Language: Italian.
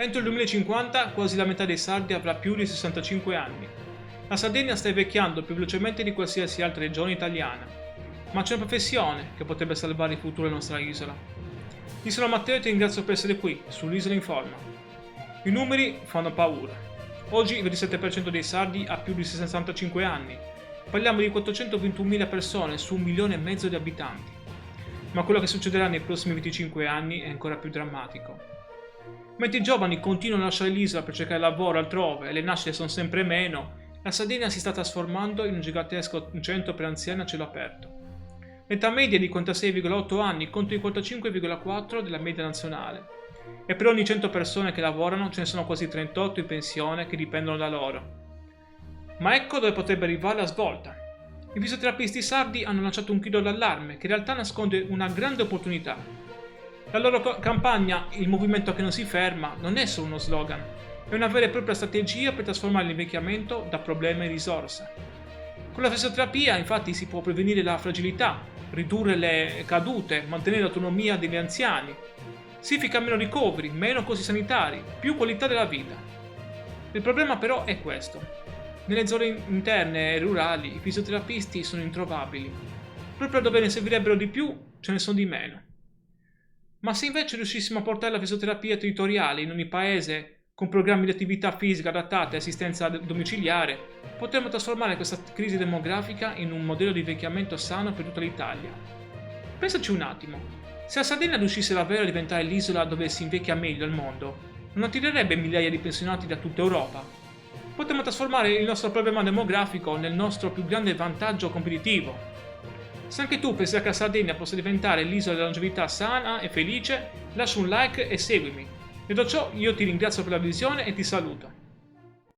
Entro il 2050 quasi la metà dei sardi avrà più di 65 anni. La Sardegna sta invecchiando più velocemente di qualsiasi altra regione italiana, ma c'è una professione che potrebbe salvare il futuro della nostra isola. Io sono Matteo e ti ringrazio per essere qui, sull'Isola Informa. I numeri fanno paura. Oggi il 27% dei sardi ha più di 65 anni. Parliamo di 421.000 persone su 1,5 milioni di abitanti. Ma quello che succederà nei prossimi 25 anni è ancora più drammatico. Mentre i giovani continuano a lasciare l'isola per cercare lavoro altrove e le nascite sono sempre meno, la Sardegna si sta trasformando in un gigantesco centro per anziani a cielo aperto. L'età media è di 46,8 anni contro i 45,4 della media nazionale. E per ogni 100 persone che lavorano ce ne sono quasi 38 in pensione che dipendono da loro. Ma ecco dove potrebbe arrivare la svolta. I fisioterapisti sardi hanno lanciato un grido d'allarme che in realtà nasconde una grande opportunità. La loro campagna "Il movimento che non si ferma" non è solo uno slogan, è una vera e propria strategia per trasformare l'invecchiamento da problema in risorsa. Con la fisioterapia infatti si può prevenire la fragilità, ridurre le cadute, mantenere l'autonomia degli anziani. Significa meno ricoveri, meno costi sanitari, più qualità della vita. Il problema però è questo. Nelle zone interne e rurali i fisioterapisti sono introvabili. Proprio dove ne servirebbero di più, ce ne sono di meno. Ma se invece riuscissimo a portare la fisioterapia territoriale in ogni paese con programmi di attività fisica adattati e assistenza domiciliare, potremmo trasformare questa crisi demografica in un modello di invecchiamento sano per tutta l'Italia. Pensaci un attimo, se la Sardegna riuscisse davvero a diventare l'isola dove si invecchia meglio al mondo, non attirerebbe migliaia di pensionati da tutta Europa. Potremmo trasformare il nostro problema demografico nel nostro più grande vantaggio competitivo. Se anche tu pensi che la Sardegna possa diventare l'isola della longevità sana e felice, lascia un like e seguimi. Detto ciò, io ti ringrazio per la visione e ti saluto.